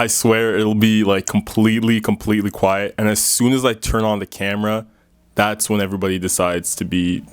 I swear it'll be like completely quiet. And as soon as I turn on the camera, that's when everybody decides to be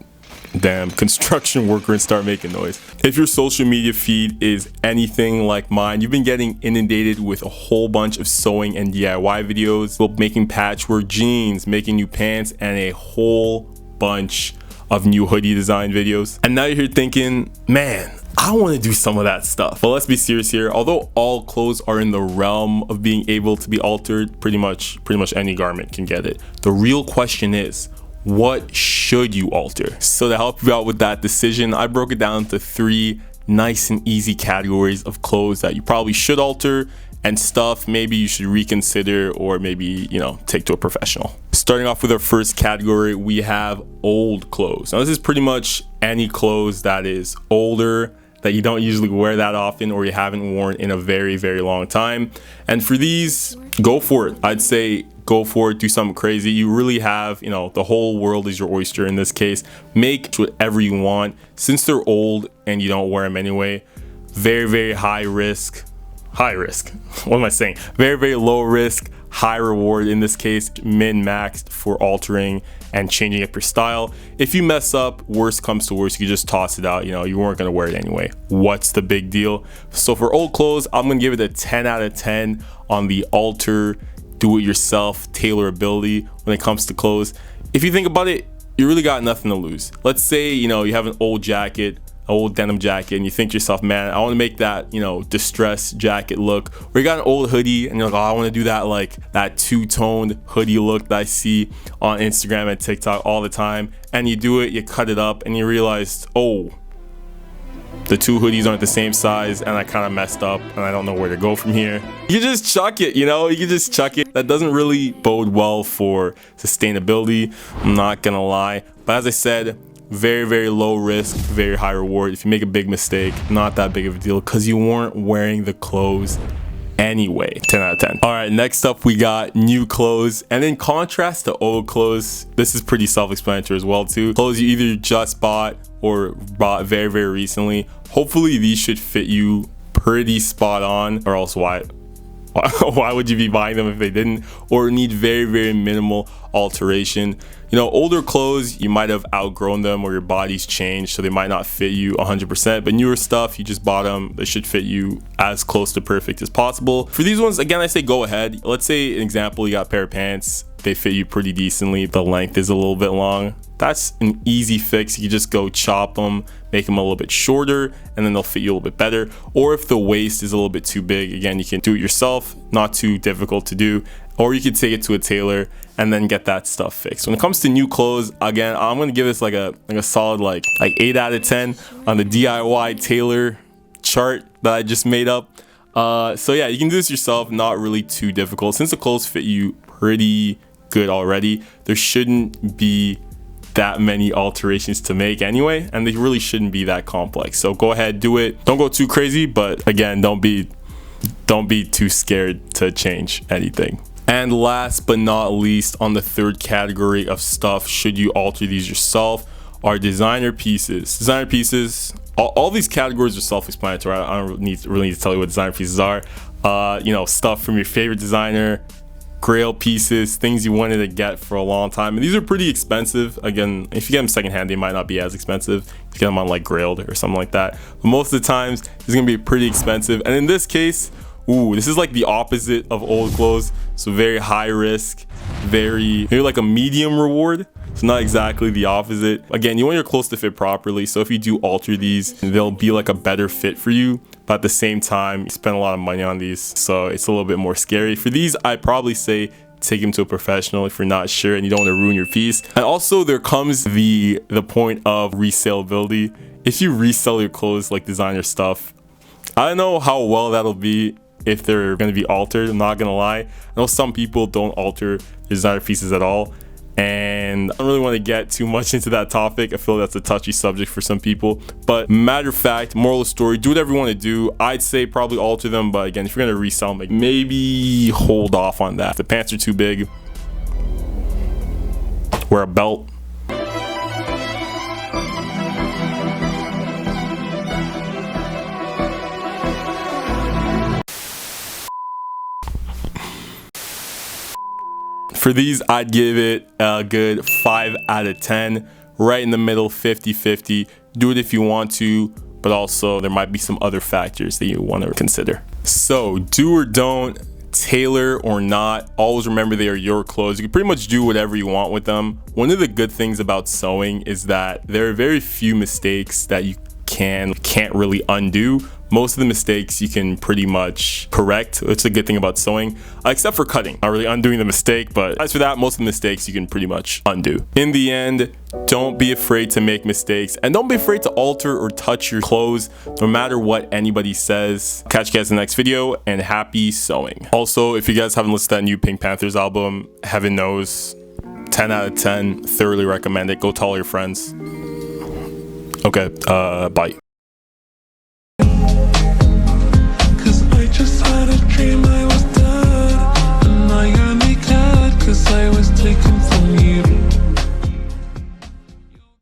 damn construction worker and start making noise. If your social media feed is anything like mine, you've been getting inundated with a whole bunch of sewing and DIY videos, making patchwork jeans, making new pants, and a whole bunch of new hoodie design videos. And now you're here thinking, man, I want to do some of that stuff. But let's be serious here. Although all clothes are in the realm of being able to be altered, pretty much any garment can get it. The real question is, what should you alter? So to help you out with that decision, I broke it down into 3 nice and easy categories of clothes that you probably should alter, and stuff maybe you should reconsider or maybe, take to a professional. Starting off with our first category, we have old clothes. Now this is pretty much any clothes that is older, that you don't usually wear that often, or you haven't worn in a very long time. And for these, go for it. I'd say go for it, do something crazy. You really have, the whole world is your oyster in this case. Make whatever you want. Since they're old and you don't wear them anyway, very high risk. What am I saying? Very low risk, high reward in this case, min-maxed for altering and changing up your style. If you mess up, worst comes to worst, you can just toss it out. You weren't gonna wear it anyway. What's the big deal? So for old clothes, I'm gonna give it a 10 out of 10 on the alter, do-it-yourself, tailor ability when it comes to clothes. If you think about it, you really got nothing to lose. Let's say, you have an old jacket, an old denim jacket, and you think to yourself, man, I want to make that, distressed jacket look. Or you got an old hoodie and you're like, oh, I want to do that, like that two-toned hoodie look that I see on Instagram and TikTok all the time. And you do it, you cut it up, and you realize, oh, the 2 hoodies aren't the same size, and I kind of messed up and I don't know where to go from here. You just chuck it, you can just chuck it. That doesn't really bode well for sustainability, I'm not gonna lie. But as I said, very low risk, very high reward. If you make a big mistake, not that big of a deal because you weren't wearing the clothes anyway. 10 out of 10. All right, next up we got new clothes. And in contrast to old clothes, this is pretty self-explanatory as well too. Clothes you either just bought or bought very recently. Hopefully these should fit you pretty spot on, or else why would you be buying them if they didn't, or need very minimal alteration. Older clothes, you might have outgrown them or your body's changed, so they might not fit you 100%, but newer stuff, you just bought them, they should fit you as close to perfect as possible. For these ones, again, I say go ahead. Let's say an example, you got a pair of pants, they fit you pretty decently, the length is a little bit long. That's an easy fix. You can just go chop them, make them a little bit shorter, and then they'll fit you a little bit better. Or if the waist is a little bit too big, again, you can do it yourself, not too difficult to do. Or you could take it to a tailor and then get that stuff fixed. When it comes to new clothes, again, I'm gonna give this like a solid like 8 out of 10 on the DIY tailor chart that I just made up. So yeah, you can do this yourself, not really too difficult. Since the clothes fit you pretty good already, there shouldn't be that many alterations to make anyway, and they really shouldn't be that complex. So go ahead, do it. Don't go too crazy, but again, don't be too scared to change anything. And last but not least, on the third category of stuff should you alter these yourself, are designer pieces. Designer pieces, all these categories are self-explanatory. I don't really need to tell you what designer pieces are. Stuff from your favorite designer, grail pieces, things you wanted to get for a long time. And these are pretty expensive. Again, if you get them secondhand, they might not be as expensive. If you get them on like Grailed or something like that. But most of the times, it's gonna be pretty expensive. And in this case, this is like the opposite of old clothes. So very high risk, maybe like a medium reward. It's not exactly the opposite. Again, you want your clothes to fit properly. So if you do alter these, they'll be like a better fit for you. But at the same time, you spend a lot of money on these, so it's a little bit more scary. For these, I'd probably say take them to a professional if you're not sure and you don't want to ruin your piece. And also there comes the point of resaleability. If you resell your clothes like designer stuff, I don't know how well that'll be if they're going to be altered. I'm not gonna lie. I know some people don't alter designer pieces at all, and I don't really want to get too much into that topic. I feel that's a touchy subject for some people. But matter of fact, moral of the story, do whatever you want to do. I'd say probably alter them, but again, if you're gonna resell them, like maybe hold off on that. If the pants are too big, wear a belt. For these, I'd give it a good 5 out of 10. Right in the middle, 50-50. Do it if you want to, but also there might be some other factors that you want to consider. So do or don't, tailor or not, always remember they are your clothes. You can pretty much do whatever you want with them. One of the good things about sewing is that there are very few mistakes that you can't really undo. Most of the mistakes you can pretty much correct. It's a good thing about sewing, except for cutting. Not really undoing the mistake, but as for that, most of the mistakes you can pretty much undo. In the end, don't be afraid to make mistakes, and don't be afraid to alter or touch your clothes, no matter what anybody says. Catch you guys in the next video, and happy sewing. Also, if you guys haven't listened to that new Pink Panthers album, heaven knows, 10 out of 10, thoroughly recommend it. Go tell all your friends. Okay, bye.